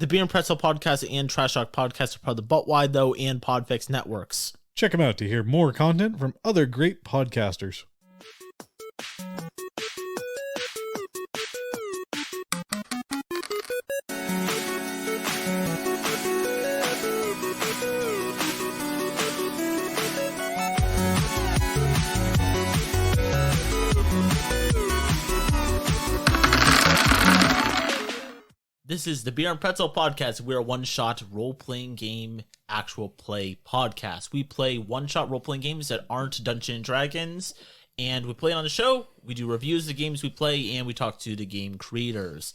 The Beer and Pretzel Podcast and Trash Talk Podcast are part of the But Why Though and Podfix networks. Check them out to hear more content from other great podcasters. This is the Beer and Pretzel Podcast. We're a one-shot role-playing game, actual play podcast. We play one-shot role-playing games that aren't Dungeons & Dragons, and we play it on the show. We do reviews of the games we play, and we talk to the game creators.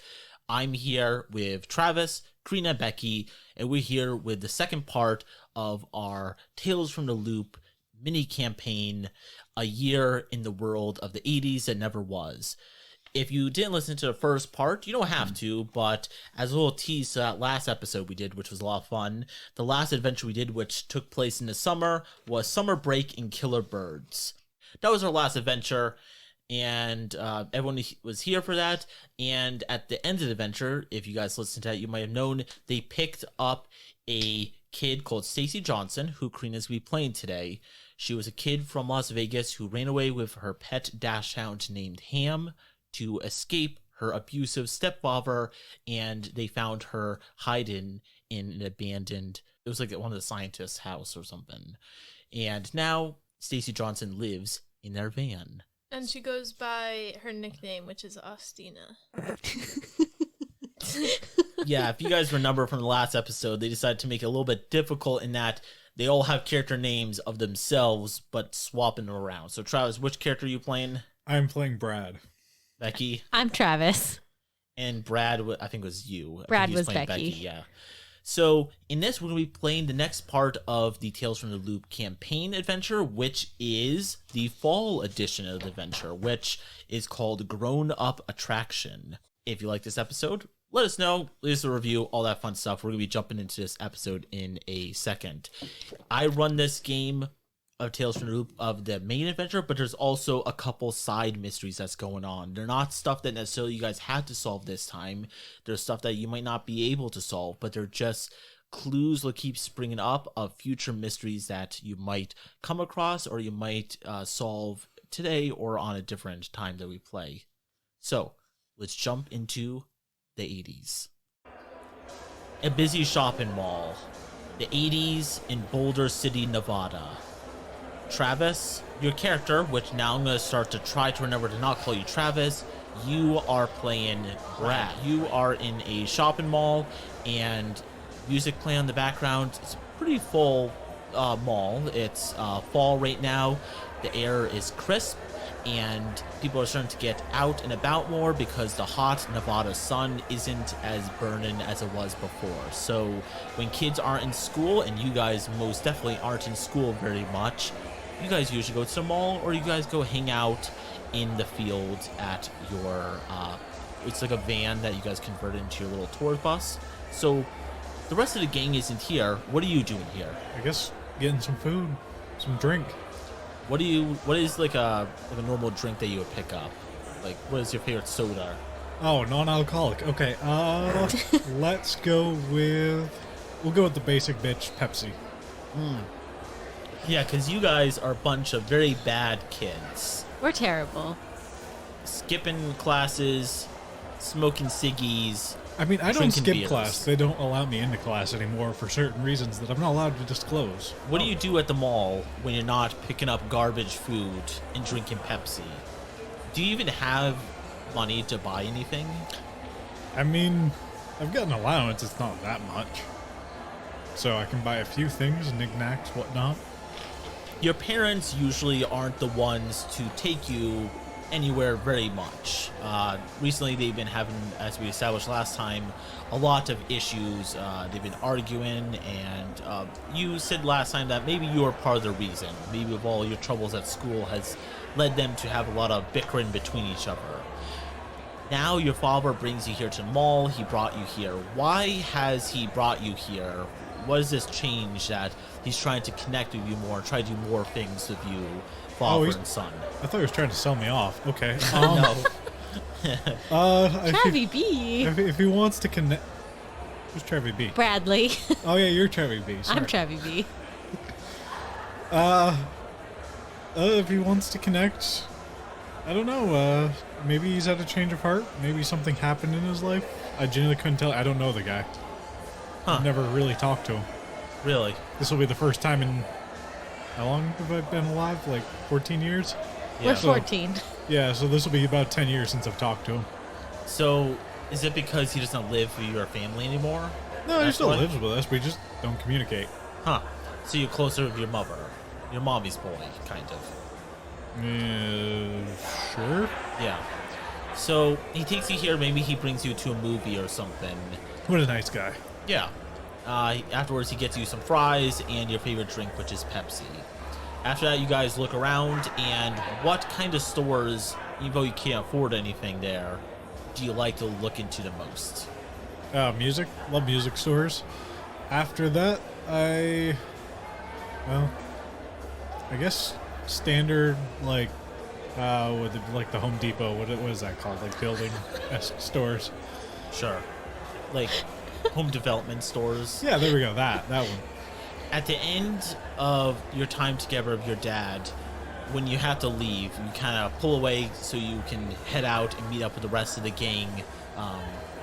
I'm here with Travis, Karina, Becky, and we're here with the second part of our Tales from the Loop mini-campaign, A Year in the World of the 80s That Never Was. If you didn't listen to the first part, you don't have to, but as a little tease to that last episode we did, which was a lot of fun, the last adventure we did, which took place in the summer, was Summer Break in Killer Birds. That was our last adventure, and everyone was here for that, and at the end of the adventure, if you guys listened to that, you might have known, they picked up a kid called Stacy Johnson, who Karina's going to be playing today. She was a kid from Las Vegas who ran away with her pet dachshund named Ham to escape her abusive stepfather, and they found her hiding in an abandoned, it was like one of the scientists' house or something. And now Stacy Johnson lives in their van. And she goes by her nickname, which is Ostina. Yeah, if you guys remember from the last episode, they decided to make it a little bit difficult in that they all have character names of themselves, but swapping them around. So Travis, which character are you playing? I'm playing Brad. Becky? I'm Travis. And Brad, I think, was you. Brad was Becky. Yeah. So in this, we're going to be playing the next part of the Tales from the Loop campaign adventure, which is the fall edition of the adventure, which is called Grown Up Attraction. If you like this episode, let us know. Leave us a review, all that fun stuff. We're going to be jumping into this episode in a second. I run this game of Tales from the Loop of the main adventure, but there's also a couple side mysteries that's going on. They're not stuff that necessarily you guys had to solve this time. There's stuff that you might not be able to solve, but they're just clues that keep springing up of future mysteries that you might come across or you might solve today or on a different time that we play. So let's jump into the 80s. A busy shopping mall. The 80s in Boulder City, Nevada. Travis, your character, which now I'm going to start to try to remember to not call you Travis, you are playing Brad. You are in a shopping mall and music playing in the background. It's a pretty full mall. It's fall right now. The air is crisp and people are starting to get out and about more because the hot Nevada sun isn't as burning as it was before. So when kids aren't in school, and you guys most definitely aren't in school very much, you guys usually go to the mall or you guys go hang out in the fields at your, it's like a van that you guys converted into your little tour bus. So the rest of the gang isn't here. What are you doing here? I guess getting some food, some drink. What is like a normal drink that you would pick up? Like, what is your favorite soda? Oh, non-alcoholic. Okay, let's go with, we'll go with the basic bitch, Pepsi. Yeah, because you guys are a bunch of very bad kids. We're terrible. Skipping classes, smoking ciggies. I mean, I don't drinking skip beers. class. They don't allow me into class anymore for certain reasons that I'm not allowed to disclose. What do you do at the mall when you're not picking up garbage food and drinking Pepsi? Do you even have money to buy anything? I mean, I've got an allowance. It's not that much. So I can buy a few things, knickknacks, whatnot. Your parents usually aren't the ones to take you anywhere very much. Recently they've been having, as we established last time, a lot of issues. They've been arguing, and you said last time that maybe you were part of the reason. Maybe of all your troubles at school has led them to have a lot of bickering between each other. Now your father brings you here to the mall. He brought you here. Why has he brought you here? What is this change that he's trying to connect with you more, try to do more things with you, father and son? I thought he was trying to sell me off. Okay. No. Chavy B. If he wants to connect, Who's Trevi B? Bradley. Oh yeah, you're Trevi B. Sorry. I'm Trevi B. If he wants to connect, I don't know. Maybe he's had a change of heart. Maybe something happened in his life. I genuinely couldn't tell. I don't know the guy. I've never really talked to him. Really? This will be the first time in... How long have I been alive? Like 14 years? Yeah. We're 14. Yeah, so this will be about 10 years since I've talked to him. So, is it because he doesn't live with your family anymore? No, he That's still why? lives with us. We just don't communicate. Huh. So you're closer with your mother. Your mommy's boy, kind of. Sure. Yeah. So he takes you here. Maybe he brings you to a movie or something. What a nice guy. Yeah. Afterwards, he gets you some fries and your favorite drink, which is Pepsi. After that, you guys look around, and what kind of stores, even though you can't afford anything there, do you like to look into the most? Music. Love music stores. After that, I guess standard, like, with the Home Depot, what is that called? Like building-esque stores. Sure. Like home development stores. Yeah, there we go. That one. At the end of your time together with your dad, when you have to leave, you kind of pull away so you can head out and meet up with the rest of the gang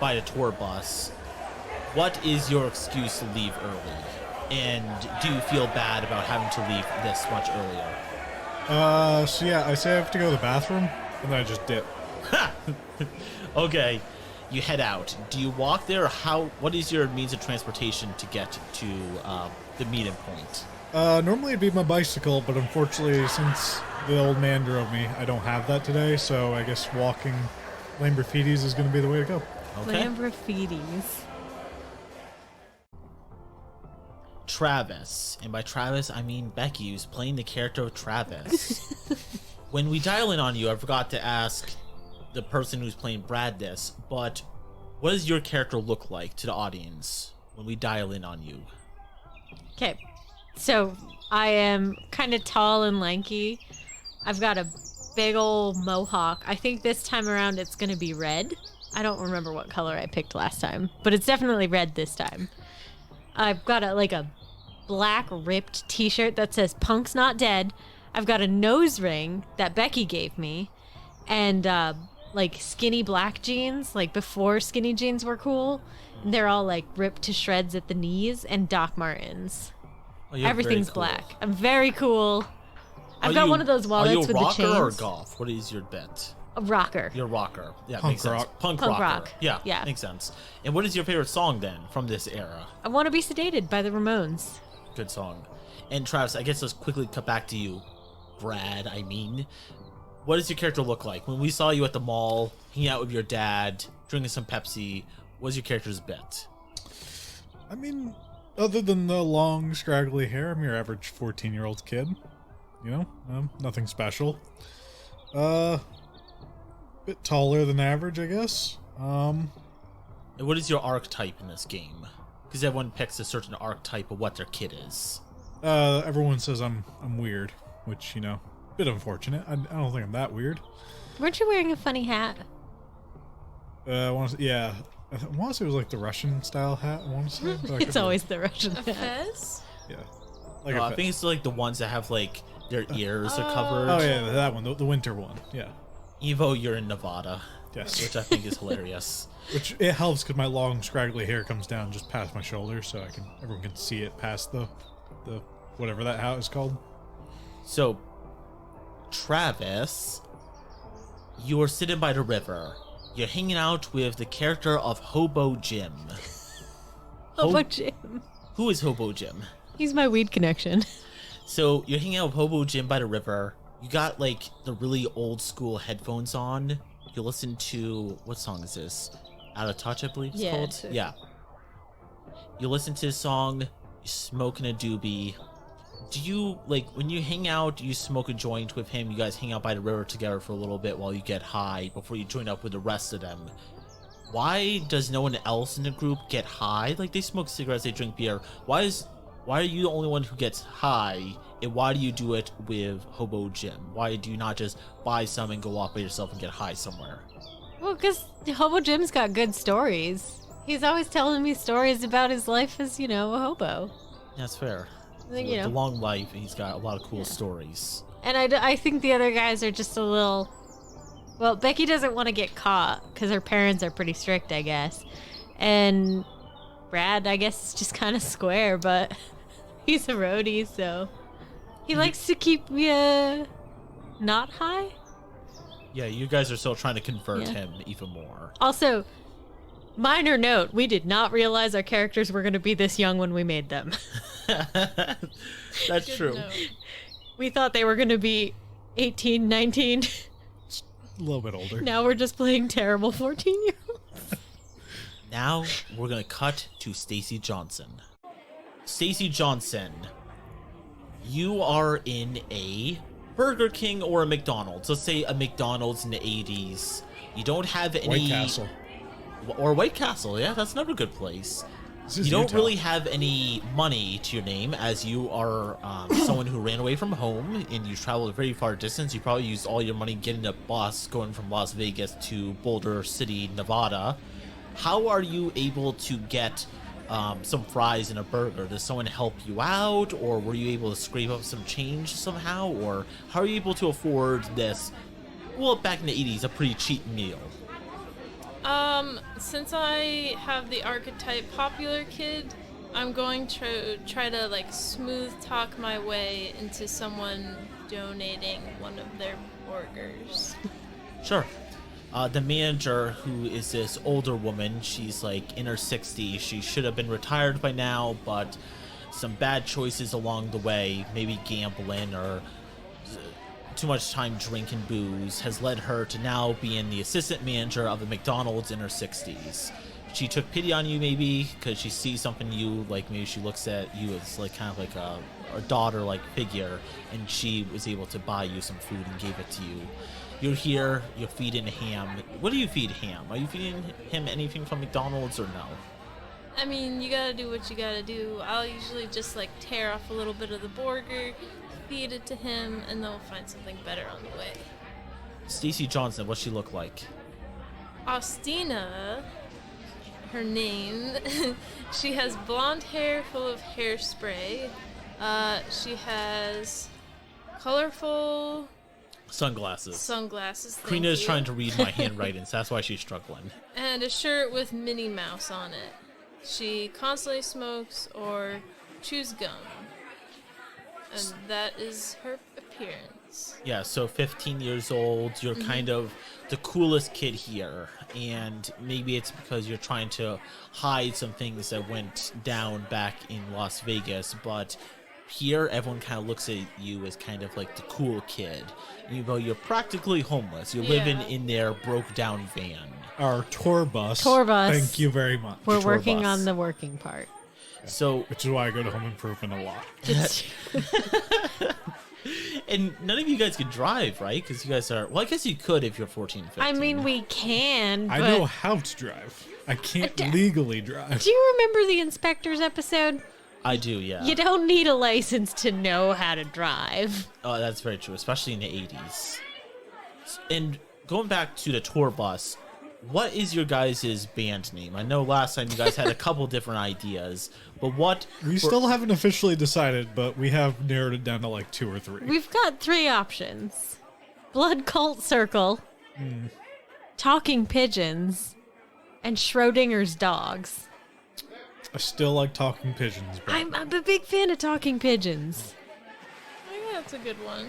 by the tour bus. What is your excuse to leave early? And do you feel bad about having to leave this much earlier? So yeah, I say I have to go to the bathroom, and then I just dip. Okay, you head out. Do you walk there, or what is your means of transportation to get to the meeting point? Normally it'd be my bicycle, but unfortunately, since the old man drove me, I don't have that today, so I guess walking Lamborghinis is going to be the way to go. Okay. Lamborghinis. Travis, and by Travis I mean Becky, who's playing the character of Travis. When we dial in on you, I forgot to ask the person who's playing Brad this, but what does your character look like to the audience when we dial in on you? Okay. So I am kind of tall and lanky. I've got a big old mohawk. I think this time around it's going to be red. I don't remember what color I picked last time, but it's definitely red this time. I've got a black ripped t-shirt that says Punk's Not Dead. I've got a nose ring that Becky gave me, and like skinny black jeans, like before skinny jeans were cool. And they're all like ripped to shreds at the knees, and Doc Martens. Oh, you're Everything's very cool. black. I'm very cool. I've got one of those wallets with the chains. Are you rocker or golf? What is your bet? A rocker. You're rocker. Yeah, Punk makes sense. rock. Punk Punk rocker. rock. Yeah, Yeah. makes sense. And what is your favorite song then from this era? I Want to Be Sedated by the Ramones. Good song. And Travis, I guess let's quickly cut back to you. Brad, I mean. What does your character look like? When we saw you at the mall, hanging out with your dad, drinking some Pepsi, what was your character's bet? I mean, other than the long, scraggly hair, I'm your average 14-year-old kid. You know, nothing special. Bit taller than average, I guess. And what is your archetype in this game? Because everyone picks a certain archetype of what their kid is. Everyone says I'm weird, which, you know, bit unfortunate. I don't think I'm that weird. Weren't you wearing a funny hat? I want to say it was like the Russian style hat. I want to say but I could It's be- always the Russian A hat. fez? yeah. Like I think it's like the ones that have like their ears are covered. oh yeah, that one, the winter one. Yeah. Evo, you're in Nevada, Yes. which I think is hilarious. Which it helps because my long scraggly hair comes down just past my shoulders, so everyone can see it past the whatever that hat is called. So, Travis, you are sitting by the river. You're hanging out with the character of Hobo Jim. Hobo Jim. Who is Hobo Jim? He's my weed connection. So you're hanging out with Hobo Jim by the river. You got like the really old school headphones on. You listen to, what song is this? Out of Touch, I believe it's Yeah, called. sure. Yeah. You listen to the song, you're smoking a doobie. Do you, like, when you hang out, you smoke a joint with him, you guys hang out by the river together for a little bit while you get high before you join up with the rest of them. Why does no one else in the group get high? Like, they smoke cigarettes, they drink beer. Why are you the only one who gets high, and why do you do it with Hobo Jim? Why do you not just buy some and go off by yourself and get high somewhere? Well, because Hobo Jim's got good stories. He's always telling me stories about his life as, a hobo. That's fair. Like, With the long life, he's got a lot of cool stories. And I think the other guys are just a little... Well, Becky doesn't want to get caught because her parents are pretty strict, I guess. And Brad, I guess, is just kind of square, but he's a roadie, so... He likes to keep me, not high? Yeah, you guys are still trying to convert him even more. Also, minor note, we did not realize our characters were going to be this young when we made them. That's Good true. note. We thought they were going to be 18, 19. A little bit older. Now we're just playing terrible 14-year-olds. Now we're gonna cut to Stacy Johnson. Stacy Johnson, you are in a Burger King or a McDonald's. Let's say a McDonald's in the 80s. You don't have any... White Castle. Or White Castle, yeah, that's another good place. This is You don't Utah. really have any money to your name, as you are someone who ran away from home and you traveled a very far distance. You probably used all your money getting a bus going from Las Vegas to Boulder City, Nevada. How are you able to get some fries and a burger? Does someone help you out, or were you able to scrape up some change somehow, or how are you able to afford this? Well, back in the 80s, a pretty cheap meal. Since I have the archetype popular kid, I'm going to try to like smooth talk my way into someone donating one of their burgers. Sure. The manager, who is this older woman, she's like in her 60s. She should have been retired by now, but some bad choices along the way, maybe gambling or too much time drinking booze, has led her to now being the assistant manager of a McDonald's in her 60s. She took pity on you, maybe because she sees something in you, like maybe she looks at you as like kind of like a daughter-like figure, and she was able to buy you some food and gave it to you. You're here, you're feeding Ham. What do you feed Ham? Are you feeding him anything from McDonald's or no? I mean, you gotta do what you gotta do. I'll usually just like tear off a little bit of the burger, feed it to him, and then we'll find something better on the way. Stacy Johnson, what's she look like? Ostina, her name, she has blonde hair full of hairspray. She has colorful Sunglasses. sunglasses. thank Karina is you, trying to read my handwriting, so that's why she's struggling. and a shirt with Minnie Mouse on it. She constantly smokes or chews gum. And that is her appearance. Yeah, so 15 years old, you're kind of the coolest kid here, and maybe it's because you're trying to hide some things that went down back in Las Vegas, but here everyone kind of looks at you as kind of like the cool kid. Even though you're practically homeless, you're living Yeah. in their broke down van. Our tour bus. Tour bus. Thank you very much. We're Tour working bus. on the working part. So, Which is why I go to Home Improvement a lot. and none of you guys could drive, right? Because you guys are, well, I guess you could if you're 14, 15. I mean, we can, but... I know how to drive. I can't legally drive. Do you remember the inspectors episode? I do, yeah. You don't need a license to know how to drive. Oh, that's very true, especially in the 80s. And going back to the tour bus, what is your guys' band name? I know last time you guys had a couple different ideas, but what... We still haven't officially decided, but we have narrowed it down to like 2 or 3. We've got 3 options. Blood Cult Circle, Talking Pigeons, and Schrodinger's Dogs. I still like Talking Pigeons, but I'm a big fan of Talking Pigeons. I think that's a good one.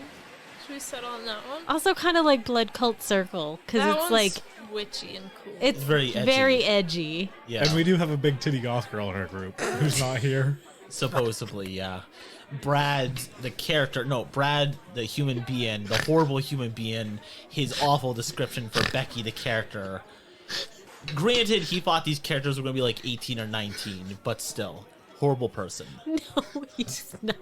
Should we settle on that one? Also kind of like Blood Cult Circle, because That it's one's like... witchy and cool. It's very edgy. very edgy. Yeah, and we do have a big titty goth girl in our group who's not here. supposedly, yeah. Brad, the character, no, Brad, the human being, the horrible human being, his awful description for Becky, the character. Granted, he thought these characters were going to be like 18 or 19, but still, horrible person. No, he's not.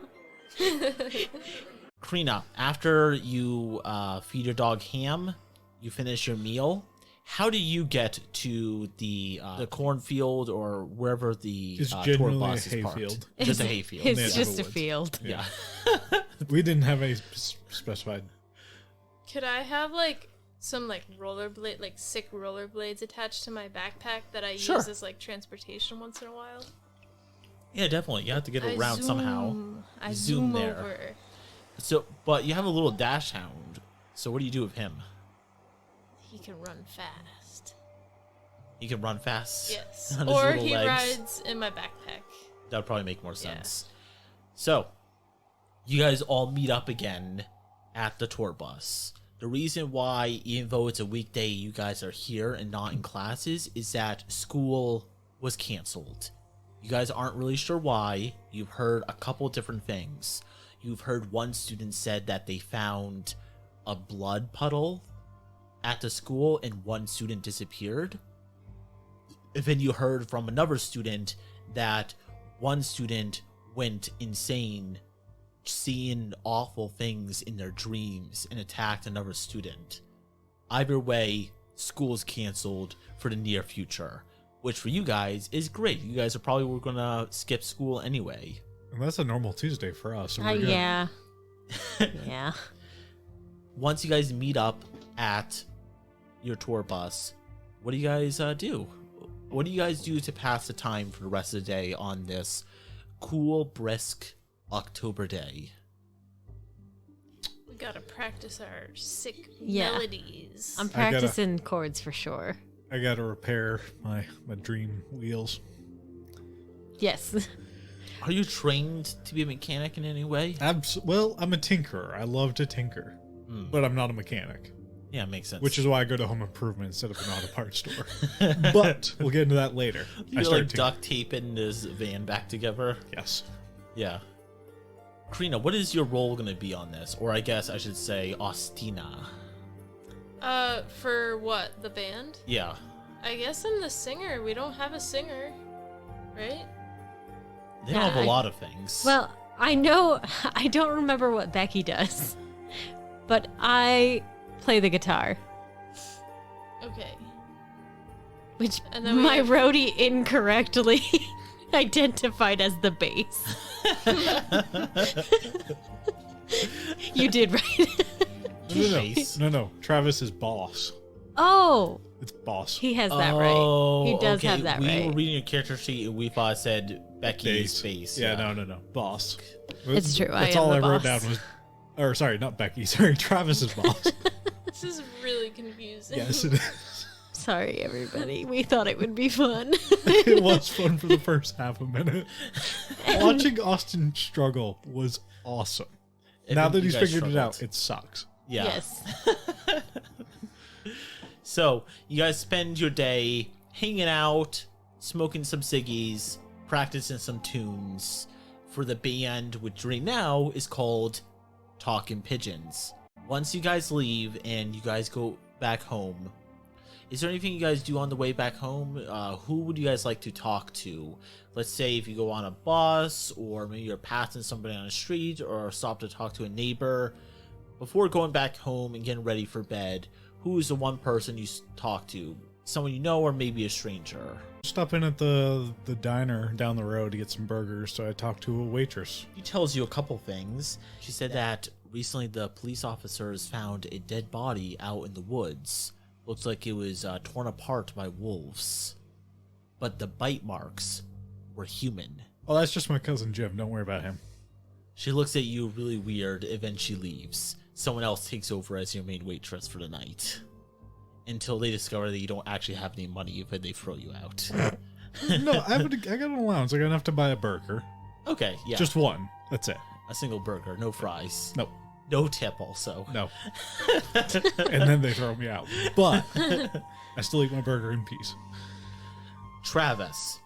Karina, after you feed your dog Ham, you finish your meal. How do you get to the cornfield or wherever the It's tour generally bus a is parked? hayfield. Just a hayfield. It's Yeah. just a Woods. field. Yeah. We didn't have any specified. Could I have like some like rollerblade, like sick rollerblades attached to my backpack that I Sure. use as like transportation once in a while. Yeah, definitely. You have to get I around somehow. I Zoom zoom there. over. So, but you have a little dash hound. So what do you do with him? He can run fast. He can run fast. Yes. on his Or little he legs. rides in my backpack. That would probably make more Yeah. sense. So, you guys all meet up again at the tour bus. The reason why, even though it's a weekday, you guys are here and not in classes is that school was canceled. You guys aren't really sure why. You've heard a couple different things. You've heard one student said that they found a blood puddle at the school and one student disappeared. And then you heard from another student that one student went insane, seeing awful things in their dreams and attacked another student. Either way, school's canceled for the near future, which for you guys is great. You guys are probably gonna skip school anyway. And that's a normal Tuesday for us. So we're good. Yeah. Yeah. Once you guys meet up at your tour bus, what do you guys do? What do you guys do to pass the time for the rest of the day on this cool, brisk October day? We gotta practice our sick Yeah. melodies. I'm I gotta- practicing chords for sure. I got to repair my dream wheels. Yes. Are you trained to be a mechanic in any way? Well, I'm a tinkerer. I love to tinker, Hmm. but I'm not a mechanic, Yeah, makes sense. which is why I go to Home Improvement instead of an auto parts store. But we'll get into that later. you like duct taping this van back together. Yes. Yeah. Karina, what is your role going to be on this? Or I guess I should say Austina. For what? The band? Yeah. I guess I'm the singer. We don't have a singer, right? They don't Yeah, have a I- lot of things. Well, I know I don't remember what Becky does, but I play the guitar, Okay. which And then we my have- roadie incorrectly identified as the bass. You did right. Bass. No. Travis is boss. Oh, It's boss. he has that Oh, right. He does okay. have that we right. were reading a character sheet and we thought it said Becky's face. Yeah, no. Boss. It's true, I That's am all the I wrote boss. down was. Or sorry, not Becky. Sorry, Travis's boss. This is really confusing. Yes, it is. Sorry, everybody. We thought it would be fun. It was fun for the first half a minute. Watching Austin struggle was awesome. I Now think that you he's guys figured it out, struggled. it sucks. Yeah. Yes. So, you guys spend your day hanging out, smoking some ciggies, practicing some tunes for the band, which right now is called Talking Pigeons. Once you guys leave and you guys go back home, is there anything you guys do on the way back home? Who would you guys like to talk to? Let's say if you go on a bus, or maybe you're passing somebody on the street, or stop to talk to a neighbor. Before going back home and getting ready for bed, who is the one person you talk to? Someone you know, or maybe a stranger? Stop in at the diner down the road to get some burgers, so I talked to a waitress. She tells you a couple things. She said that recently the police officers found a dead body out in the woods. Looks like it was torn apart by wolves. But the bite marks were human. Oh, that's just my cousin Jim. Don't worry about him. She looks at you really weird, and then she leaves. Someone else takes over as your main waitress for the night. Until they discover that you don't actually have any money, then they throw you out. No, I got an allowance. I got enough to buy a burger. Okay, yeah. Just one. That's it. a single burger, no fries. Nope. No tip also. No. And then they throw me out. But I still eat my burger in peace. Travis,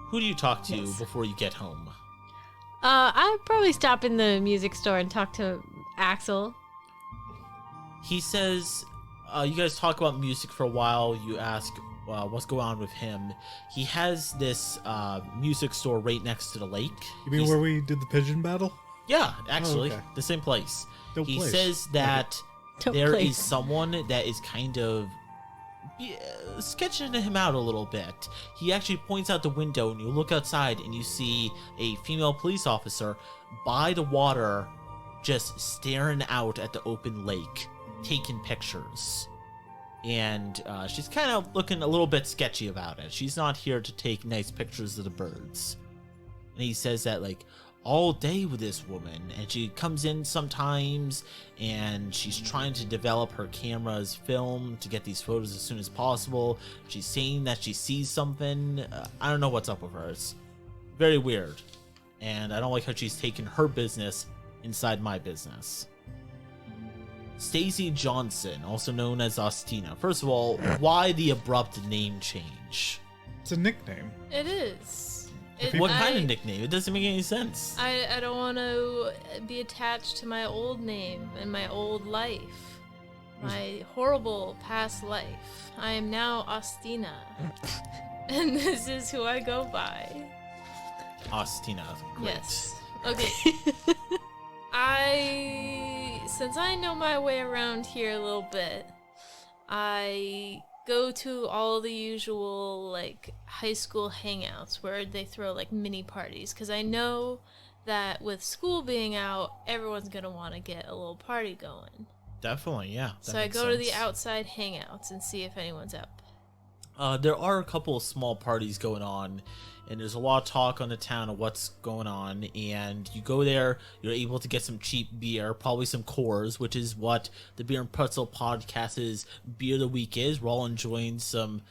who do you talk to Yes. before you get home? I'd probably stop in the music store and talk to Axel. He says, you guys talk about music for a while. You ask what's going on with him. He has this music store right next to the lake. You mean He's- where we did the pigeon battle? Yeah, actually, okay. the same place. Dope He place. says Like that Dope there is place. someone that is kind of sketching him out a little bit. He actually points out the window, and you look outside, and you see a female police officer by the water, just staring out at the open lake, taking pictures. And she's kind of looking a little bit sketchy about it. She's not here to take nice pictures of the birds. And he says that, like, all day with this woman, and she comes in sometimes, and she's trying to develop her camera's film to get these photos as soon as possible. She's saying that she sees something. I don't know what's up with her. It's very weird. And I don't like how she's taken her business inside my business. Stacey Johnson, also known as Ostina. First of all, why the abrupt name change? It's a nickname. It is. What kind of nickname? It doesn't make any sense. I don't want to be attached to my old name and my old life. My horrible past life. I am now Ostina. And this is who I go by. Ostina. Great. Yes. Okay. Since I know my way around here a little bit, I go to all the usual, like, high school hangouts where they throw, like, mini parties. Because I know that with school being out, everyone's going to want to get a little party going. Definitely, yeah. So I go to the outside hangouts and see if anyone's up. There are a couple of small parties going on, and there's a lot of talk on the town of what's going on, and you go there, you're able to get some cheap beer, probably some Coors, which is what the Beer and Pretzel podcast's Beer of the Week is. We're all enjoying some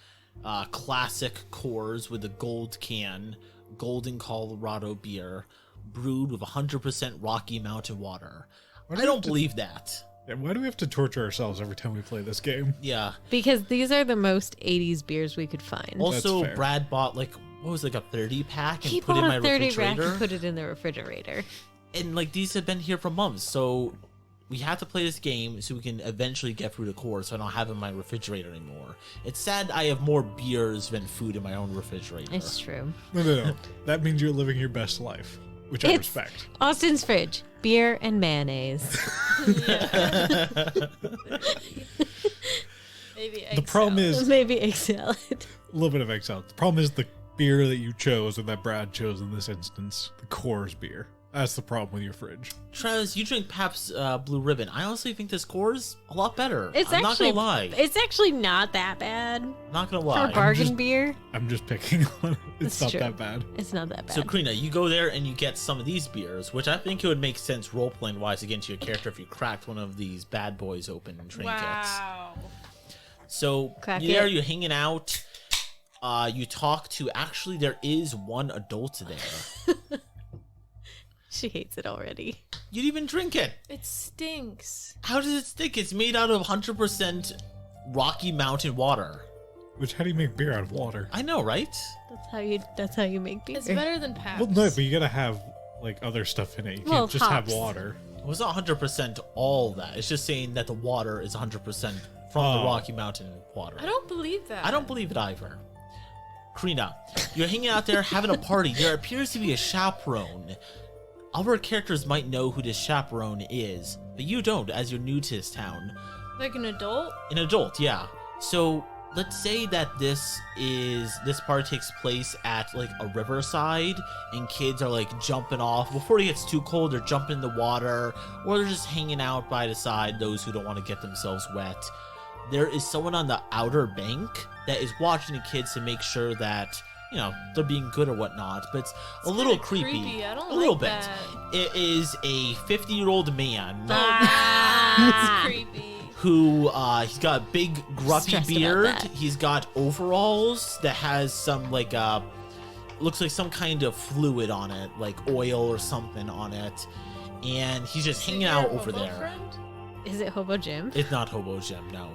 classic Coors with a gold can, Golden Colorado beer, brewed with 100% Rocky Mountain water. I don't believe that. Yeah, why do we have to torture ourselves every time we play this game? Yeah. Because these are the most 80s beers we could find. Also, fair. Brad bought, like, what was it, like a 30-pack and He put it in bought my a 30 rack refrigerator? and put it in the refrigerator. And, like, these have been here for months, so we have to play this game so we can eventually get through the core so I don't have it in my refrigerator anymore. It's sad I have more beers than food in my own refrigerator. It's true. No. That means you're living your best life, which I respect. Austin's fridge. Beer and mayonnaise. Maybe The problem is Maybe egg salad. a little bit of egg salad. The problem is the beer that you chose, or that Brad chose in this instance, the Coors beer. That's the problem with your fridge. Travis, you drink Pabst Blue Ribbon. I honestly think this core's a lot better. It's I'm actually, not gonna lie. It's actually not that bad. Not gonna For lie. bargain beer, I'm just picking on it. It's That's not true. that bad. it's not that bad. So, Karina, you go there and you get some of these beers, which I think it would make sense role-playing wise against your character if you cracked one of these bad boys open and drink it. Wow. So, Crack there it. you're hanging out. You talk to, actually, there is one adult there. She hates it already. You didn't even drink it. It stinks. How does it stick? It's made out of 100% Rocky Mountain water. Which, how do you make beer out of water? I know, right? That's how you make beer. It's better than Pabst. Well, no, but you gotta have, like, other stuff in it. You Well, can't just have hops. water. It was not 100% all that. It's just saying that the water is 100% from the Oh. Rocky Mountain water. I don't believe that. I don't believe it either. Karina, you're hanging out there having a party. There appears to be a chaperone. Our characters might know who this chaperone is, but you don't, as you're new to this town. Like an adult? An adult, yeah. So let's say that this party takes place at like a riverside, and kids are like jumping off before it gets too cold. They're jumping in the water, or they're just hanging out by the side. Those who don't want to get themselves wet. There is someone on the outer bank that is watching the kids to make sure that, you know, they're being good or whatnot, but it's a little kinda creepy. I don't a little like bit. that. It is a 50-year-old man That's creepy. who he's got a big gruffy Stressed about beard. that. He's got overalls that has some like looks like some kind of fluid on it, like oil or something on it, and he's just hanging out over there. Friend? Is it Hobo Jim? It's not Hobo Jim, no.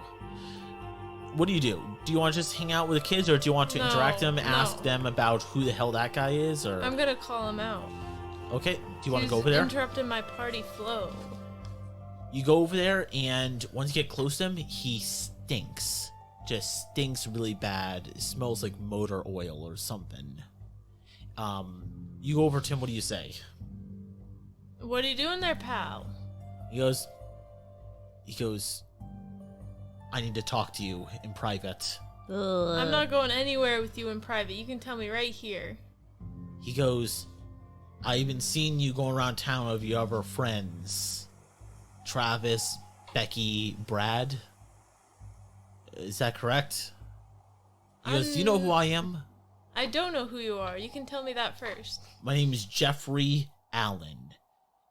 What do you do? Do you want to just hang out with the kids, or do you want to interact with them, ask no. them about who the hell that guy is, or I'm gonna call him out. okay? Do you want to He's go over there? Interrupting my party flow. You go over there, and once you get close to him, he stinks. Just stinks really bad. It smells like motor oil or something. You go over to him. What do you say? What are you doing there, pal? He goes, I need to talk to you in private. I'm not going anywhere with you in private. You can tell me right here. He goes, I even seen you going around town with your other friends. Travis, Becky Brad. Is that correct? He goes, do you know who I am? I don't know who you are. You can tell me that first. My name is Jeffrey Allen.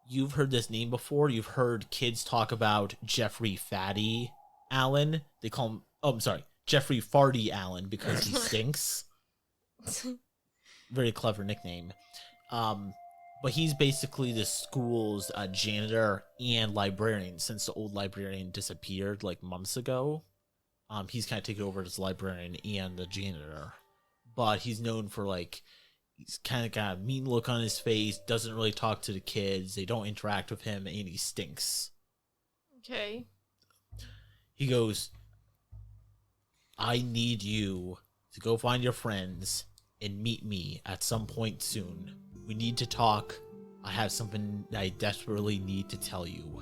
You've heard this name before. You've heard kids talk about Jeffrey Fatty Allen. They call him, oh, I'm sorry, Jeffrey Farty Allen because he stinks. Very clever nickname. But he's basically the school's janitor and librarian since the old librarian disappeared like months ago. He's kind of taken over as librarian and the janitor. But he's known for like, he's kind of got a mean look on his face, doesn't really talk to the kids, they don't interact with him, and he stinks. Okay. He goes, I need you to go find your friends and meet me at some point soon. We need to talk. I have something that I desperately need to tell you.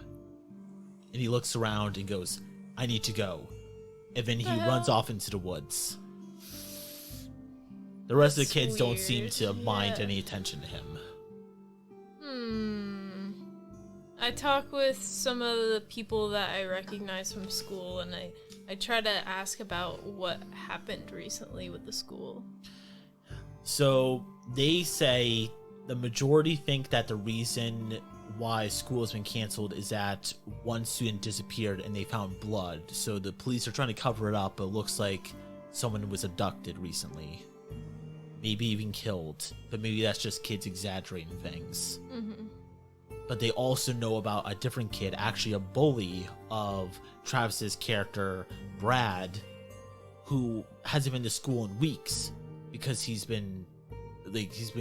And he looks around and goes, I need to go. And then he runs off into the woods. The rest of the kids don't seem to mind any attention to him. I talk with some of the people that I recognize from school, and I try to ask about what happened recently with the school. So they say the majority think that the reason why school has been canceled is that one student disappeared and they found blood. So the police are trying to cover it up, but it looks like someone was abducted recently. Maybe even killed. But maybe that's just kids exaggerating things. Mm-hmm. But they also know about a different kid, actually a bully of Travis's character, Brad, who hasn't been to school in weeks because he's been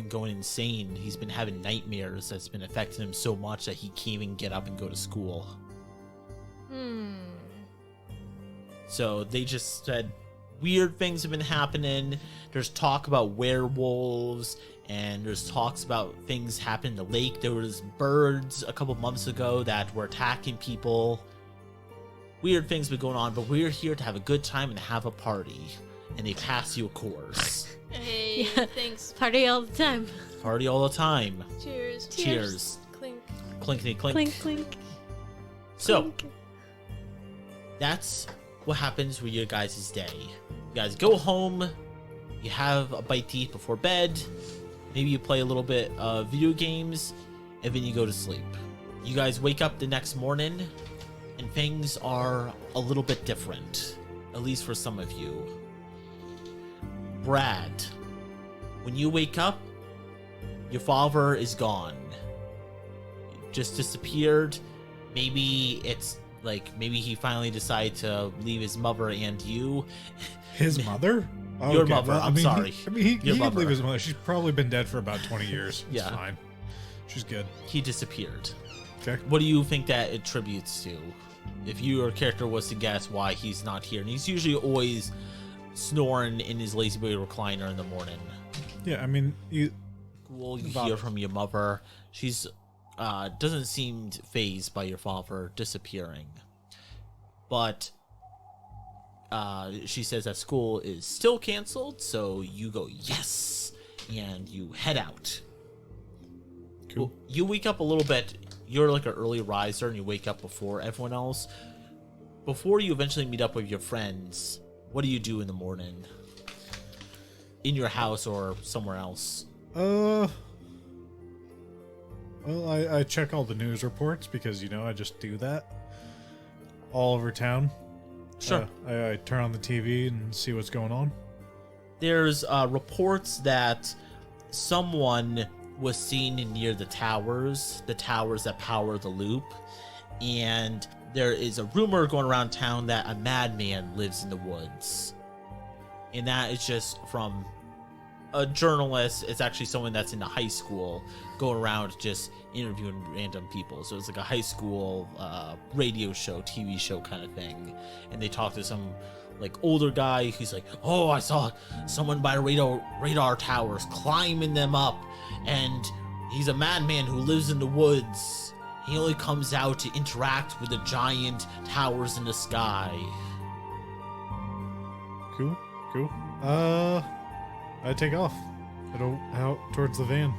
going insane. He's been having nightmares that's been affecting him so much that he can't even get up and go to school. So they just said weird things have been happening. There's talk about werewolves, and there's talks about things happening in the lake. There was birds a couple months ago that were attacking people. Weird things been going on, but we're here to have a good time and have a party. And they pass you a course. Hey, Yeah. thanks. Party all the time. Party all the time. Cheers. Cheers. Clink. Clinkety clink. Clink, clink. So, clink. that's what happens with your guys' day. You guys go home, you have a bite to eat before bed, maybe you play a little bit of video games, and then you go to sleep. You guys wake up the next morning, and things are a little bit different, at least for some of you. Brad, when you wake up, your father is gone. Just disappeared. Maybe it's like, maybe he finally decided to leave his mother and you. His mother? Oh, Your okay. mother, Well, I'm sorry. He Your can mother. leave his mother. She's probably been dead for about 20 years. It's Yeah. fine. She's good. He disappeared. Okay. What do you think that attributes to? If your character was to guess why he's not here, and he's usually always snoring in his lazy boy recliner in the morning. Yeah, I mean, you Cool, you About- hear from your mother. She's doesn't seem fazed by your father disappearing, but she says that school is still canceled. So you go yes, and you head out. Cool. Well, you wake up a little bit. You're like an early riser, and you wake up before everyone else. Before you eventually meet up with your friends, what do you do in the morning? In your house or somewhere else? Well, I check all the news reports because, I just do that all over town. Sure. I turn on the TV and see what's going on. There's reports that someone was seen near the towers that power the loop, and there is a rumor going around town that a madman lives in the woods. And that is just from a journalist. It's actually someone that's in the high school going around just interviewing random people. So it's like a high school radio show, TV show kind of thing. And they talk to some like older guy who's like, oh, I saw someone by radar towers climbing them up, and he's a madman who lives in the woods. He only comes out to interact with the giant towers in the sky. Cool. I take off. I go out towards the van.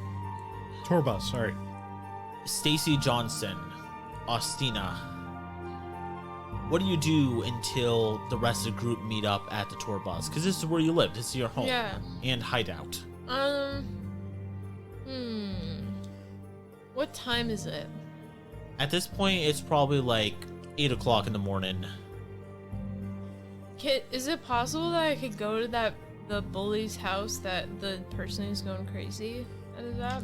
Tour bus, sorry. Stacy Johnson, Ostina. what do you do until the rest of the group meet up at the tour bus? Because this is where you live. This is your home. Yeah. And hideout. What time is it? At this point, it's probably like 8 o'clock in the morning. Is it possible that I could go to the bully's house, that the person who's going crazy is at?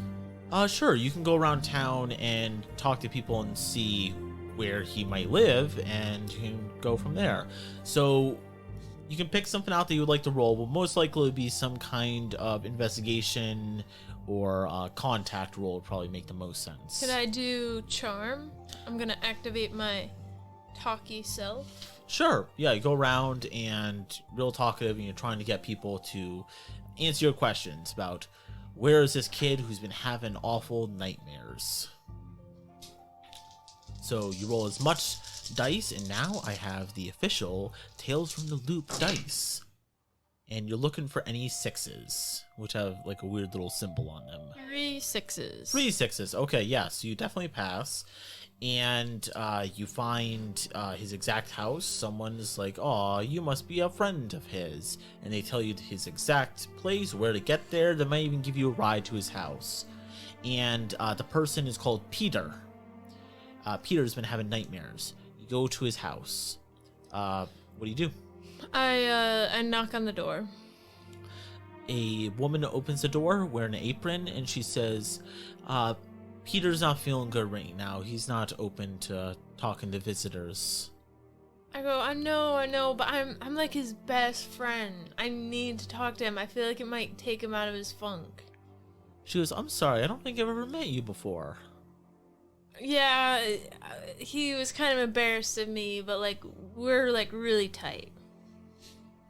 Sure. You can go around town and talk to people and see where he might live, and you can go from there. So you can pick something out that you would like to roll. Will most likely be some kind of investigation or contact roll would probably make the most sense. Can I do charm? I'm gonna activate my talky self. Sure. Yeah, you go around and real talkative, and you're trying to get people to answer your questions about where is this kid who's been having awful nightmares. So you roll as much dice, and now I have the official Tales from the Loop dice. And you're looking for any 6s, which have like a weird little symbol on them. 3 6s. 3 6s. Okay, yeah, so you definitely pass. And you find his exact house. Someone's like, "Oh, you must be a friend of his." And they tell you his exact place, where to get there. They might even give you a ride to his house. And the person is called Peter. Peter's been having nightmares. You go to his house. What do you do? I knock on the door. A woman opens the door wearing an apron, and she says, Peter's not feeling good right now. He's not open to talking to visitors. I go, I know, but I'm like his best friend. I need to talk to him. I feel like it might take him out of his funk. She goes, "I'm sorry, I don't think I've ever met you before." Yeah, he was kind of embarrassed of me, but like we're like really tight.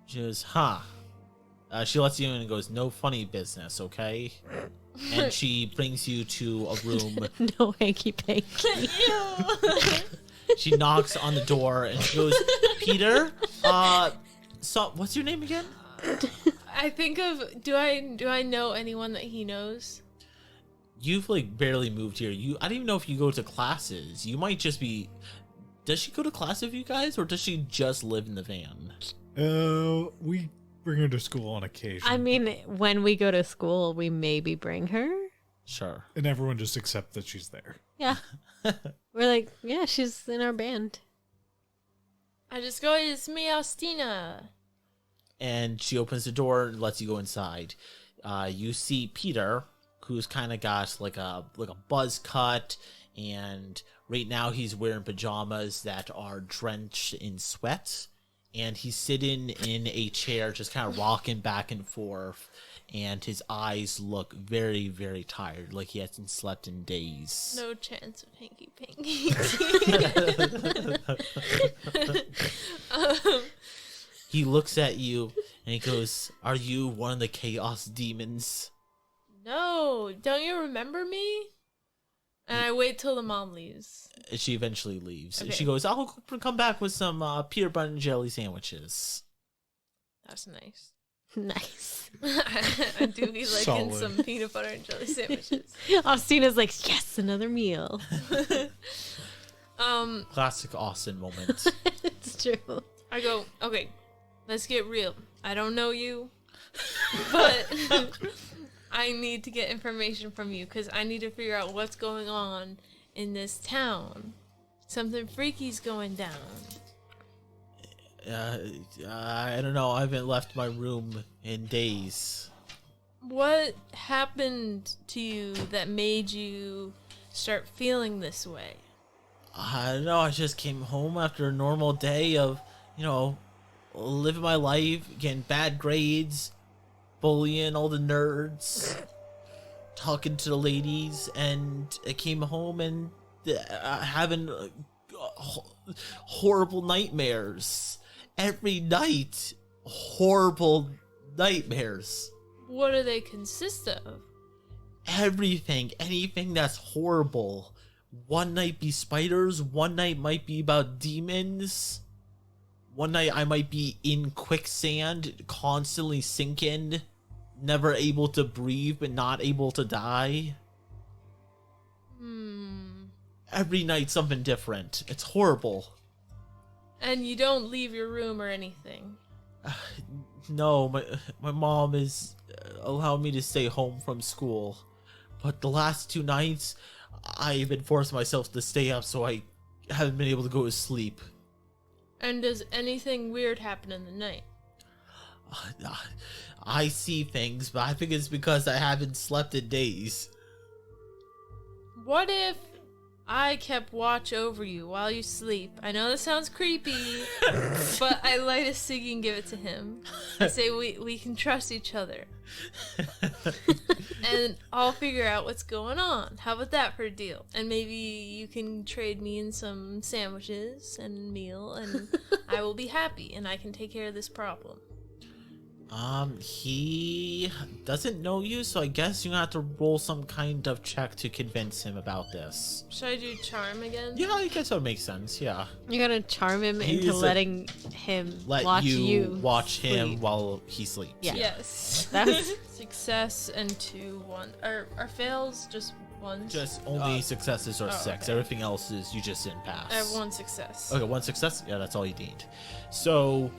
She goes, "Huh." She lets you in and goes, "No funny business, okay?" And she brings you to a room. No hanky panky. She knocks on the door and she goes, "Peter, so what's your name again?" I think of do I know anyone that he knows? You've like barely moved here. I don't even know if you go to classes. You might just be. Does she go to class with you guys, or does she just live in the van? We bring her to school on occasion. I mean, when we go to school, we maybe bring her. Sure. And everyone just accepts that she's there. Yeah. We're like, yeah, she's in our band. I just go, "It's me, Austina." And she opens the door and lets you go inside. You see Peter, who's kind of got like a buzz cut, and right now he's wearing pajamas that are drenched in sweat, and he's sitting in a chair just kind of rocking back and forth, and his eyes look very, very tired, like he hasn't slept in days. No chance of hanky panky. He looks at you and he goes, "Are you one of the chaos demons?" No, don't you remember me? And I wait till the mom leaves. She eventually leaves. Okay. She goes, "I'll come back with some peanut butter and jelly sandwiches." That's nice. Nice. I do be liking Solid. some peanut butter and jelly sandwiches. Austina's like, yes, another meal. Classic Austin moment. It's true. I go, "Okay, let's get real. I don't know you, but I need to get information from you because I need to figure out what's going on in this town. Something freaky's going down." I don't know. I haven't left my room in days. What happened to you that made you start feeling this way? I don't know. I just came home after a normal day of, living my life, getting bad grades, bullying all the nerds, talking to the ladies, and I came home and having horrible nightmares. Every night, horrible nightmares. What do they consist of? Everything, anything that's horrible. One night be spiders, one night might be about demons. One night I might be in quicksand, constantly sinking, never able to breathe but not able to die. Every night something different. It's horrible. And you don't leave your room or anything. No, my mom is allowing me to stay home from school. But the last 2 nights, I've been forcing myself to stay up, so I haven't been able to go to sleep. And does anything weird happen in the night? I see things, but I think it's because I haven't slept in days. What if I kept watch over you while you sleep? I know this sounds creepy, but I light a ciggy and give it to him. I say we can trust each other. And I'll figure out what's going on. How about that for a deal? And maybe you can trade me in some sandwiches and a meal, and I will be happy, and I can take care of this problem. He doesn't know you, so I guess you have to roll some kind of check to convince him about this. Should I do charm again? Yeah, I guess that would make sense, yeah. You're gonna charm him He's into a- letting him Let watch you watch him sleep. while he sleeps. Yeah. Yes. That was Success and 2, 1. Are fails just ones? Just only successes are 6. okay. Everything else is you just didn't pass. I have 1 success. Okay, 1 success? Yeah, that's all you need. So,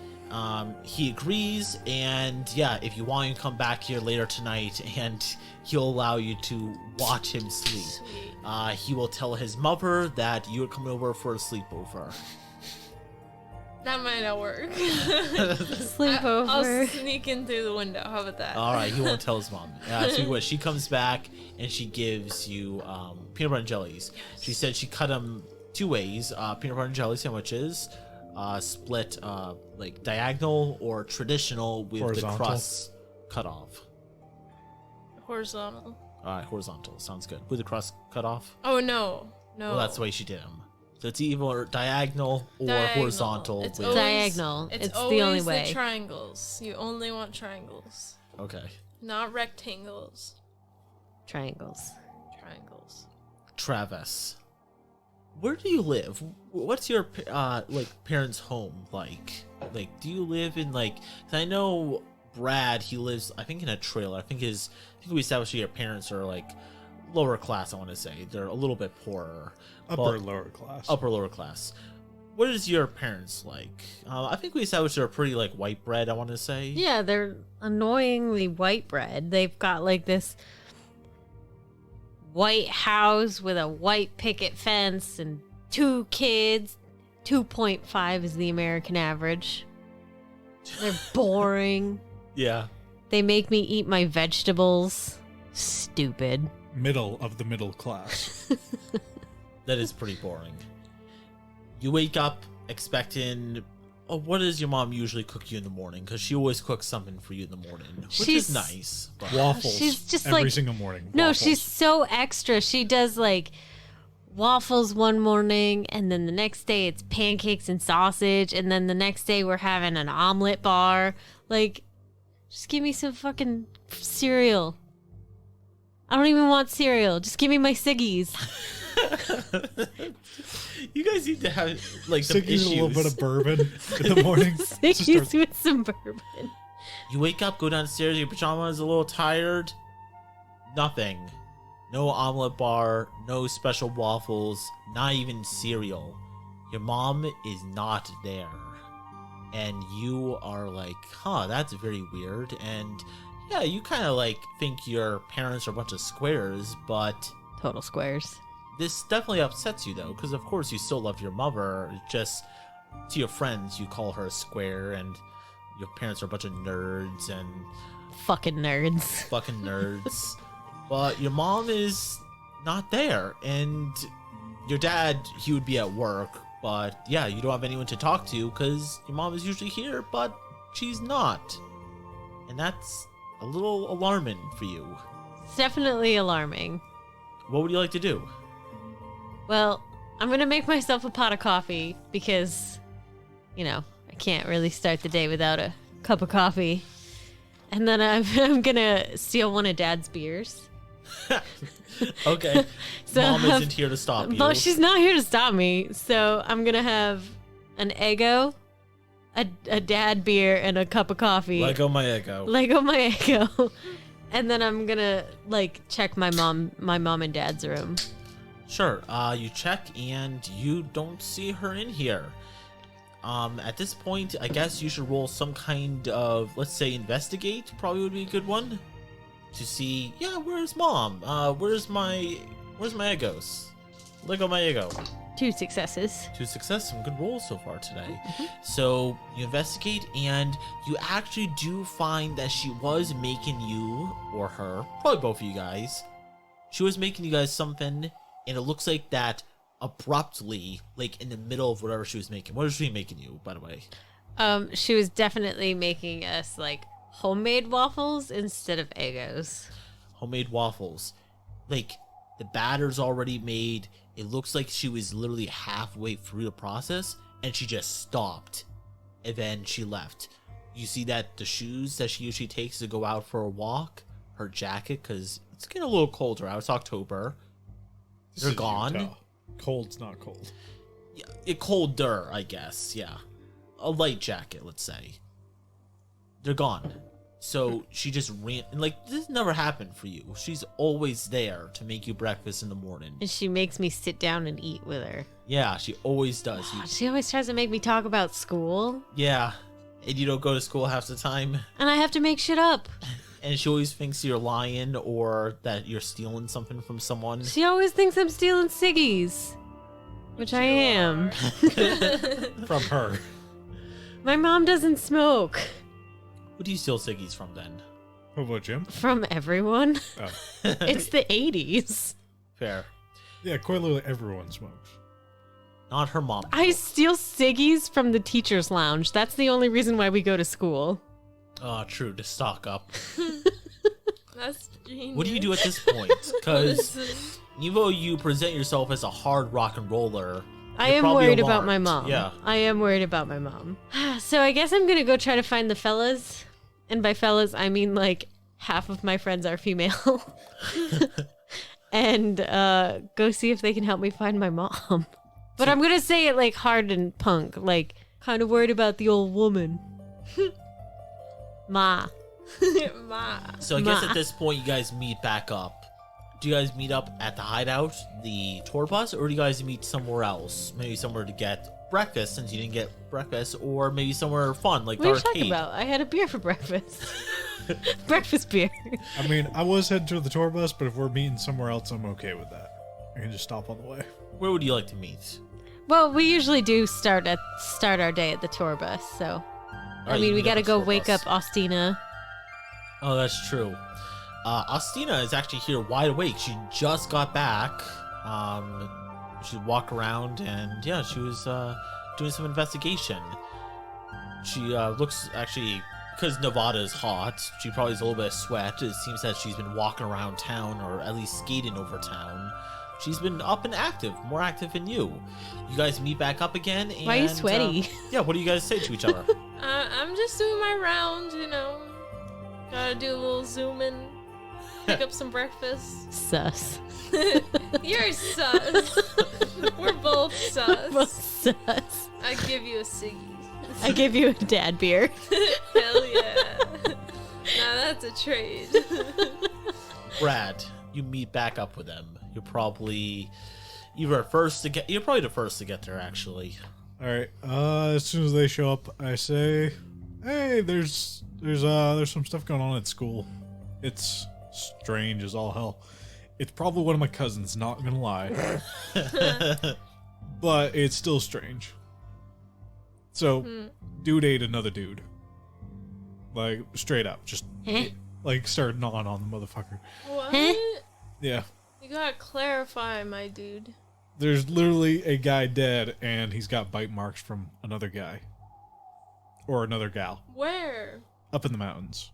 he agrees, and yeah, if you want, you can come back here later tonight, and he'll allow you to watch him sleep. Sweet. He will tell his mother that you're coming over for a sleepover. That might not work. sleepover. I'll sneak in through the window. How about that? All right, he won't tell his mom. So what? She comes back and she gives you peanut butter and jellies. She said she cut them 2 ways: peanut butter and jelly sandwiches, split like diagonal or traditional with Horizontal. the crust cut off. Horizontal. All right, horizontal sounds good. With the crust cut off. Oh, no. No. Well, that's the way she did them. So it's either diagonal or Diagonal. horizontal. It's with- always- Diagonal. It's the always only way. The triangles. You only want triangles, Okay. not rectangles. Triangles. Triangles. Travis, where do you live? What's your like parents' home like? Like, do you live in like? 'Cause I know Brad. He lives, I think, in a trailer. I think we established your parents are like lower class. I want to say they're a little bit poorer. Upper But- lower class. upper lower class. What is your parents like? I think we established they're pretty like white bread. I want to say. Yeah, they're annoyingly white bread. They've got like this white house with a white picket fence and 2 kids. 2.5 is the American average. They're boring. Yeah. They make me eat my vegetables. Stupid. Middle of the middle class. That is pretty boring. You wake up expecting. Oh, what does your mom usually cook you in the morning? Because she always cooks something for you in the morning, which She's- is nice. But Waffles. She's just every like- single morning. No, Waffles. she's so extra. She does like waffles one morning, and then the next day it's pancakes and sausage, and then the next day we're having an omelet bar. Like, just give me some fucking cereal. I don't even want cereal. Just give me my ciggies. you guys need to have like some Sticking issues. a little bit of bourbon in the morning. Just Ciggies start- with some bourbon. You wake up, go downstairs, your pajamas, a little tired. Nothing. No omelet bar, no special waffles, not even cereal. Your mom is not there. And you are like, huh, that's very weird. And yeah, you kind of like think your parents are a bunch of squares, but Total squares. this definitely upsets you though, because of course you still love your mother. It's just to your friends, you call her a square, and your parents are a bunch of nerds and Fucking nerds. fucking nerds. But your mom is not there, and your dad, he would be at work, but yeah, you don't have anyone to talk to because your mom is usually here, but she's not. And that's a little alarming for you. It's definitely alarming. What would you like to do? Well, I'm gonna make myself a pot of coffee because, you know, I can't really start the day without a cup of coffee. And then I'm gonna steal one of Dad's beers. Okay. So, Mom isn't here to stop you. But she's not here to stop me, so I'm gonna have an Eggo, a Dad beer, and a cup of coffee. Lego my ego. Lego my Eggo. And then I'm gonna like check my mom and Dad's room. Sure. You check and you don't see her in here. At this point, I guess you should roll some kind of, let's say, investigate. Probably would be a good one to see. Yeah, where's mom? Where's my Egos? Lego my Ego. 2 successes. 2 success, some good rolls so far today. So you investigate, and you actually do find that she was making you, or her, probably both of you guys. She was making you guys something, and it looks like that abruptly, like in the middle of whatever she was making. What was she making you, by the way? She was definitely making us like homemade waffles instead of Eggos. Homemade waffles. Like, the batter's already made. It looks like she was literally halfway through the process, and she just stopped, and then she left. You see that the shoes that she usually takes to go out for a walk, her jacket, because it's getting a little colder out. It's October. This They're is gone. Utah. Cold's not cold. Yeah, it colder, I guess. Yeah, a light jacket, let's say. They're gone. So she just ran, and like, this never happened for you. She's always there to make you breakfast in the morning. And she makes me sit down and eat with her. Yeah, she always does. She always tries to make me talk about school. Yeah, and you don't go to school half the time. And I have to make shit up. And she always thinks you're lying or that you're stealing something from someone. She always thinks I'm stealing ciggies. Which I am. From her. My mom doesn't smoke. Who do you steal ciggies from then? What about Jim? From everyone. Oh. It's the 80s. Fair. Yeah, quite literally everyone smokes. Not her mom. I steal ciggies from the teacher's lounge. That's the only reason why we go to school. Oh, true, to stock up. That's genius. What do you do at this point? Because even though you present yourself as a hard rock and roller, I you're am probably worried about my alarmed. mom. Yeah. I am worried about my mom. So I guess I'm going to go try to find the fellas. And by fellas, I mean like half of my friends are female. And go see if they can help me find my mom. But I'm going to say it like hard and punk. Like, kind of worried about the old woman. Ma. Ma. So I guess Ma. at this point you guys meet back up. Do you guys meet up at the hideout, the tour bus, or do you guys meet somewhere else? Maybe somewhere to get breakfast since you didn't get breakfast, or maybe somewhere fun like What the are you arcade. talking about? I had a beer for breakfast. Breakfast beer. I mean, I was heading to the tour bus, but if we're meeting somewhere else, I'm okay with that. I can just stop on the way. Where would you like to meet? Well, we usually do start our day at the tour bus, so I Alright, mean, you we meet got to at the go tour wake bus. up Austina. Oh, that's true. Austina is actually here wide awake. She just got back. She walked around and yeah, she was doing some investigation. She looks actually, because Nevada is hot, she probably has a little bit of sweat. It seems that she's been walking around town or at least skating over town. She's been up and active, more active than you. You guys meet back up again. And, Why are you sweaty? yeah, what do you guys say to each other? I'm just doing my round, you know. Gotta do a little zooming. Pick up some breakfast. Sus. You're sus. We're both sus. Both sus. I give you a ciggy. I gave you a dad beer. Hell yeah. Now that's a trade. Brad, you meet back up with them. You're probably you're probably the first to get there actually. All right. As soon as they show up, I say, "Hey, there's some stuff going on at school. It's strange as all hell. It's probably one of my cousins, not gonna lie, but it's still strange. So, dude ate another dude, like straight up, just Huh? like started gnawing on the motherfucker. What? Huh? Yeah." You gotta clarify, my dude. There's literally a guy dead, and he's got bite marks from another guy. Or another gal. Where? Up in the mountains.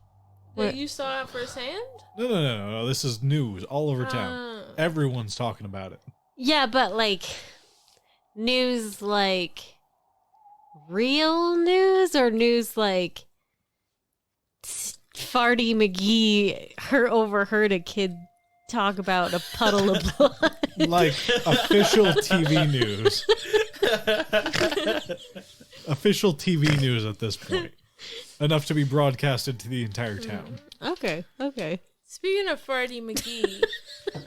That What? you saw at first hand? No. This is news all over town. Ah. Everyone's talking about it. Yeah, but like news like real news or news like Farty McGee overheard a kid talk about a puddle of blood. Like official TV news. Official TV news at this point. Enough to be broadcasted to the entire town. Okay. Speaking of Farty McGee,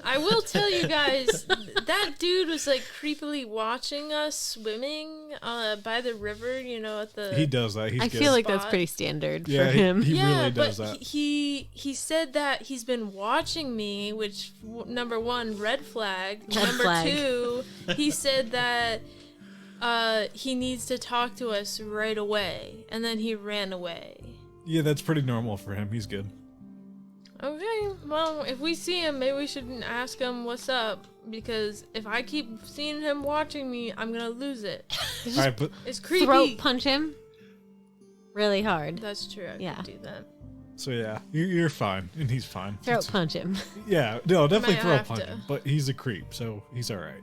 I will tell you guys, that dude was like creepily watching us swimming by the river, at the... He does that. He's I good. feel like that's Spot. pretty standard Yeah, for him. he yeah, really but does that. he said that he's been watching me, which number one, red flag. Red number flag. two, he said that he needs to talk to us right away, and then he ran away. Yeah, that's pretty normal for him. He's good. Okay, well, if we see him, maybe we should ask him what's up, because if I keep seeing him watching me, I'm gonna lose it. All right, but It's creepy. Throat punch him really hard. That's true. I Yeah. could do that. so yeah, you're fine, and he's fine. Throat punch him. Yeah, no, definitely Might throw have punch to. him, but he's a creep, so he's all right.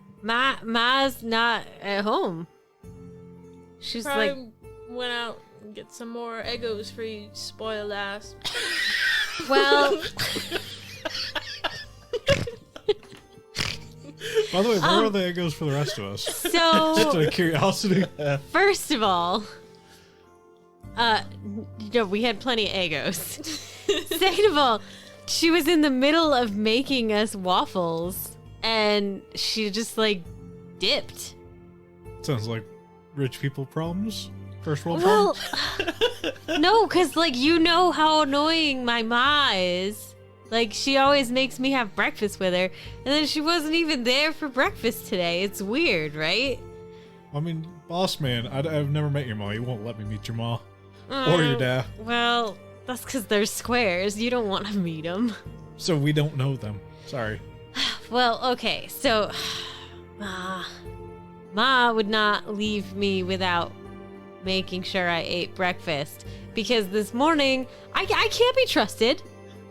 Ma's not at home. She's like, Probably went out and get some more Eggos for you, spoiled ass. well, By the way, where are the Eggos for the rest of us? Just so out of curiosity. first of all, we had plenty of Eggos. Second of all, she was in the middle of making us waffles, and she just like dipped. Sounds like rich people problems. First world Well, problems. no, because, like, you know how annoying my ma is. Like, she always makes me have breakfast with her, and then she wasn't even there for breakfast today. It's weird, right? I mean, boss man, I've never met your mom. You won't let me meet your mom or your dad, Well, that's because they're squares. You don't want to meet them. so we don't know them. Sorry. Well, okay, so Ma would not leave me without making sure I ate breakfast, because this morning I can't be trusted.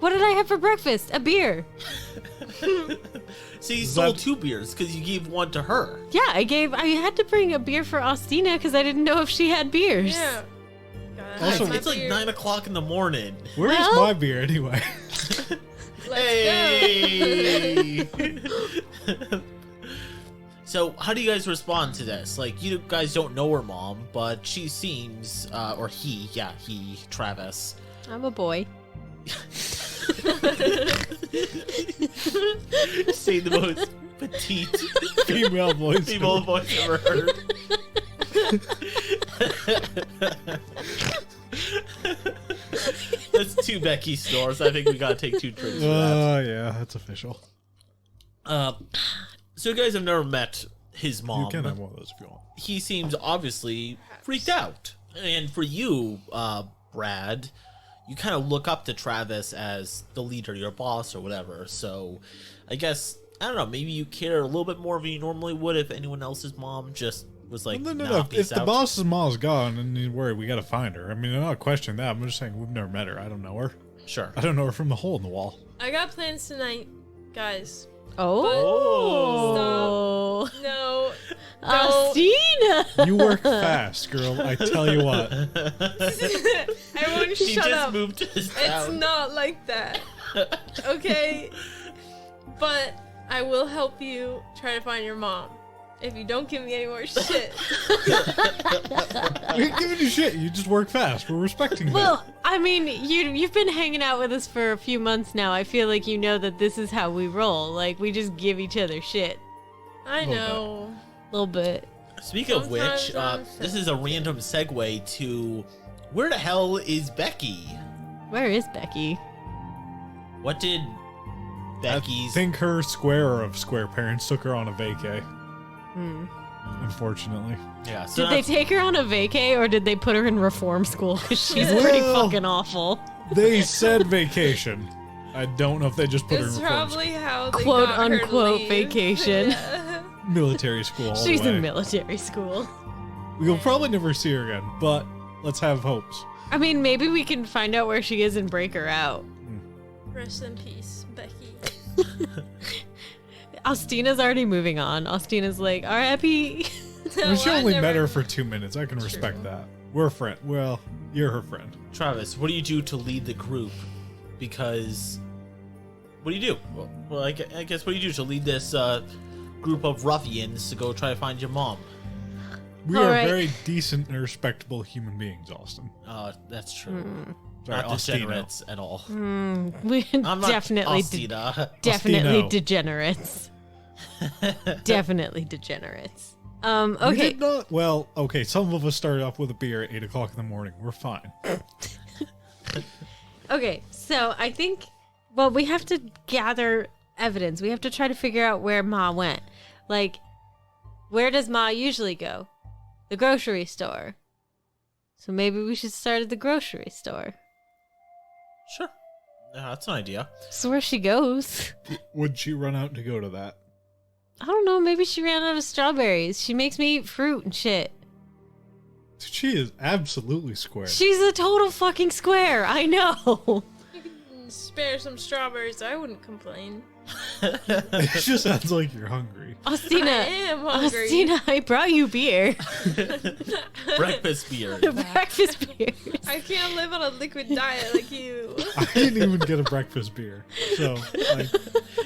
What did I have for breakfast? A beer. So you Is stole that- 2 beers because you gave one to her. Yeah, I had to bring a beer for Austina because I didn't know if she had beers. Yeah. Gotta Also- hide my It's like beer. 9 o'clock in the morning. Where's Well- my beer anyway? Let's Hey! So, how do you guys respond to this? Like, you guys don't know her mom, but she seems, or he, Travis. I'm a boy. Say the most petite Female voice. female voice ever heard. That's 2 Becky snores. I think we gotta take 2 drinks for that. Yeah, that's official. So you guys have never met his You mom. can have one of those if you want. He seems obviously freaked out. And for you, Brad, you kind of look up to Travis as the leader, your boss or whatever. So I guess, I don't know, maybe you care a little bit more than you normally would if anyone else's mom just was like, No. nah, If peace the out. boss's mom's gone and you're worried, we gotta find her. I mean, I'm not questioning that. I'm just saying we've never met her. I don't know her. Sure. I don't know her from the hole in the wall. I got plans tonight, guys. Oh. No. Austina. You work fast, girl. I tell you what. Everyone She shut just up. moved to his It's town. not like that. Okay? But I will help you try to find your mom. If you don't give me any more shit. We're giving you shit. You just work fast. We're respecting that. Well, I mean, you've been hanging out with us for a few months now. I feel like you know that this is how we roll. Like, we just give each other shit. I Little know. A little bit. Speaking of which, Sometimes I'm this is a random segue to where the hell is Becky? Where is Becky? What did I Becky's think her square of square parents took her on a vacay, Hmm. unfortunately. Yeah, so Did they that's- take her on a vacay, or did they put her in reform school? Because she's pretty Well- fucking awful. They said vacation. I don't know if they just put her It's in reform probably how they Quote, got her to unquote, leave. vacation. Yeah. school. Military school. All She's the way. in military school. We'll probably never see her again, but let's have hopes. I mean, maybe we can find out where she is and break her out. Rest in peace, Becky. Austina's already moving on. Austina's like, R.I.P. I mean, she I only never- met her for 2 minutes. I can respect that. We're a friend. Well, you're her friend. Travis, what do you do to lead the group? Because what do you do? Well, I guess what do you do to lead this group of ruffians to go try to find your mom? We All are right. very decent and respectable human beings, Austin. That's true. Sorry, not degenerates at all. We're I'm not definitely Austina. definitely Ostino. degenerates. Definitely degenerates. We Okay. did not. Well, okay. Some of us started off with a beer at 8 o'clock in the morning. We're fine. Okay, so I think, well, we have to gather evidence. We have to try to figure out where Ma went. Like, where does Ma usually go? The grocery store. So maybe we should start at the grocery store. Sure. Yeah, that's an idea. That's where she goes. Would she run out to go to that? I don't know, maybe she ran out of strawberries. She makes me eat fruit and shit. She is absolutely square. She's a total fucking square, I know. You can spare some strawberries. I wouldn't complain. It just sounds like you're hungry. I Austina, am hungry. Austina, I brought you beer. Breakfast beer. Breakfast beers. I can't live on a liquid diet like you. I didn't even get a breakfast beer. So, like,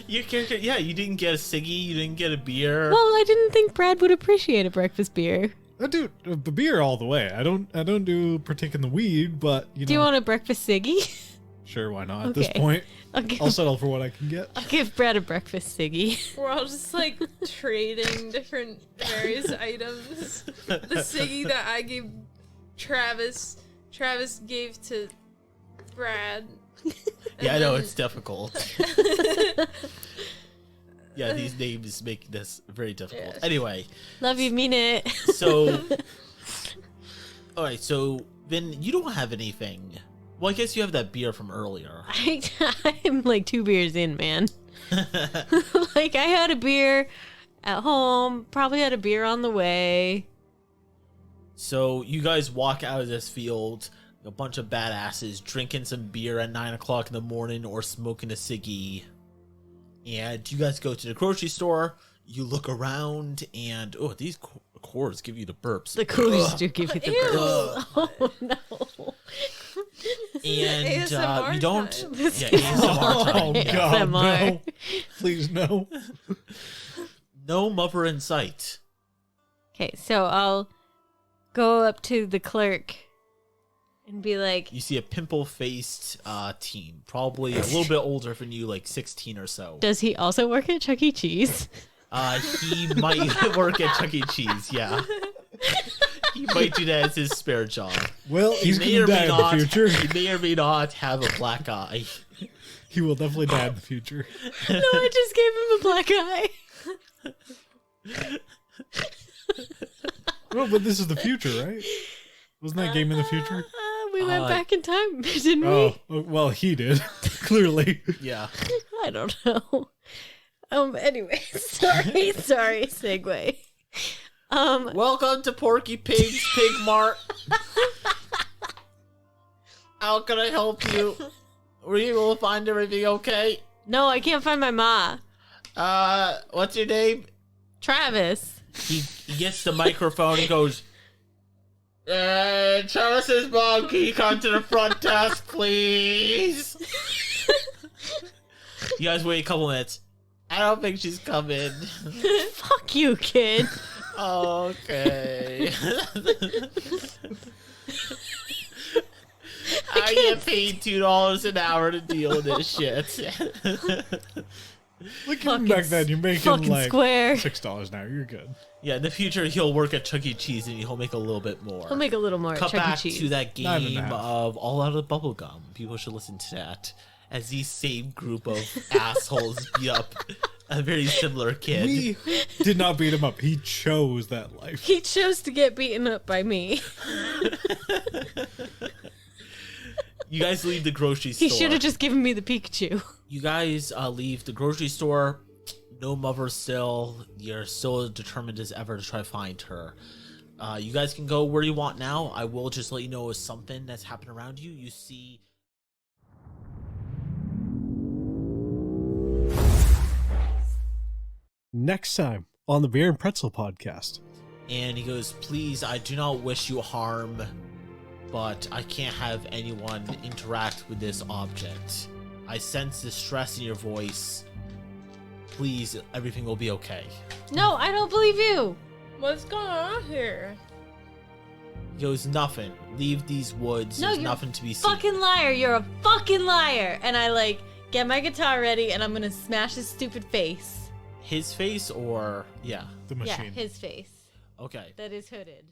You didn't get a ciggy, you didn't get a beer. Well, I didn't think Brad would appreciate a breakfast beer. I do the beer all the way. I don't do partake in the weed, but you know. Do you want a breakfast ciggy? Sure, why not? At this Okay. point, I'll give, I'll settle for what I can get. I'll give Brad a breakfast ciggy. We're all just like trading different various items. The ciggy that I gave Travis gave to Brad. Yeah, I know, then- it's difficult. Yeah, these names make this very difficult. Yes. Anyway, Love you, mean it. so... Alright, so then you don't have anything. Well, I guess you have that beer from earlier. I'm like 2 beers in, man. Like, I had a beer at home, probably had a beer on the way. So you guys walk out of this field, a bunch of badasses drinking some beer at 9 o'clock in the morning or smoking a ciggy. And you guys go to the grocery store, you look around, and oh, these cores give you the burps. The coolers do give you the Ew. burps. Oh, no. And ASMR you don't. time. Yeah, ASMR time. Oh Yeah. God, ASMR. no! Please no. No mother in sight. Okay, so I'll go up to the clerk and be like, You see a pimple-faced teen, probably a little bit older than you, like 16 or so. does he also work at Chuck E. Cheese? He might work at Chuck E. Cheese. Yeah, he might do that as his spare job. Well, he's He may gonna or die may in not. the future. He may or may not have a black eye. He will definitely die in the future. No, I just gave him a black eye. No, but this is the future, right? Wasn't that game in the future? We went Uh, back in time, didn't Oh, we? well, he did. Clearly. Yeah. I don't know. Anyway, sorry, segue. Welcome to Porky Pig's Pig Mart. How can I help you? Were you able to find everything okay? No, I can't find my ma. What's your name? Travis. He gets the microphone and goes, Travis's mom, can you come to the front desk, please? You guys wait a couple minutes. I don't think she's coming. Fuck you, kid. Okay. I get paid $2 an hour to deal with this shit. Look, Fucking back then, you're making Fucking like square. $6 an hour. You're good. Yeah, in the future he'll work at Chuck E. Cheese and he'll make a little bit more. I'll make a little more Cut Chuck E. back Cheese. to that Not even game half. of All Out of Bubblegum. People should listen to that. As these same group of assholes beat up a very similar kid. We did not beat him up. He chose that life. He chose to get beaten up by me. You guys leave the grocery store. He should have just given me the Pikachu. You guys leave the grocery store. No mother still. You're still determined as ever to try to find her. You guys can go where you want now. I will just let you know if something that's happened around you. You see... Next time on the Beer and Pretzel podcast. And he goes, please, I do not wish you harm, but I can't have anyone interact with this object. I sense distress in your voice. Please, everything will be okay. No, I don't believe you. What's going on here? He goes, nothing. Leave these woods. No, There's you're nothing to be seen. Fucking liar. You're a fucking liar. And I like get my guitar ready and I'm gonna smash his stupid face. His face or yeah. The machine. Yeah, his face. Okay. That is hooded.